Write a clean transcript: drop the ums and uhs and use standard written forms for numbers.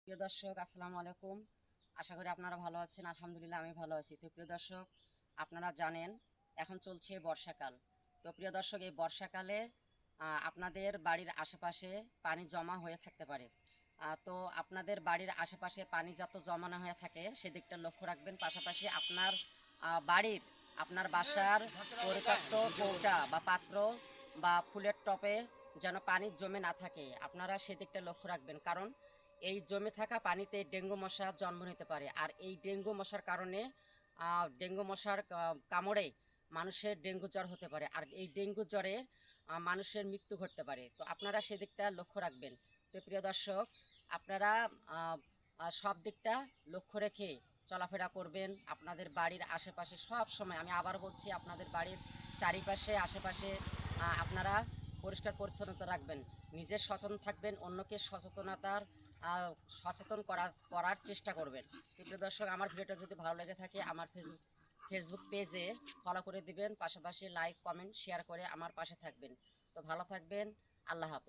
প্রিয় দর্শক, আসসালামু আলাইকুম। আশা করি আপনারা ভালো আছেন। আলহামদুলিল্লাহ আমি ভালো আছি। তো প্রিয় দর্শক, আপনারা জানেন এখন চলছে বর্ষাকাল। তো প্রিয় দর্শক, এই বর্ষাকালে আপনাদের বাড়ির আশেপাশে পানি জমা হয়ে থাকতে পারে। তো আপনাদের বাড়ির আশেপাশে পানি যাতে জমা না হয়ে থাকে সেদিকটা লক্ষ্য রাখবেন। পাশাপাশি আপনার বাসার পরিত্যক্ত কৌটা বা পাত্র বা ফুলের টবে যেন পানি জমে না থাকে, আপনারা সেদিকটা লক্ষ্য রাখবেন। কারণ এই জমে থাকা পানিতে ডেঙ্গু মশা জন্ম নিতে পারে, আর এই ডেঙ্গু মশার কারণে ডেঙ্গু মশার কামড়ে মানুষের ডেঙ্গু জ্বর হতে পারে, আর এই ডেঙ্গু জ্বরে মানুষের মৃত্যু ঘটতে পারে। তো আপনারা সেদিকটা লক্ষ্য রাখবেন। তো প্রিয় দর্শক, আপনারা সব দিকটা লক্ষ্য রেখে চলাফেরা করবেন। আপনাদের বাড়ির আশেপাশে সব সময়, আমি আবার বলছি, আপনাদের বাড়ির চারিপাশে আশেপাশে আপনারা পরিষ্কার পরিচ্ছন্নতা রাখবেন। নিজে সচেতন থাকবেন, অন্যকে সচেতন করার চেষ্টা করবেন। প্রিয় দর্শক, আমার ভিডিওটা যদি ভালো লেগে থাকে আমার ফেসবুক পেজে ফলো করে দিবেন, পাশাপাশি লাইক কমেন্ট শেয়ার করে আমার পাশে থাকবেন। তো ভালো থাকবেন। আল্লাহ হাফেজ।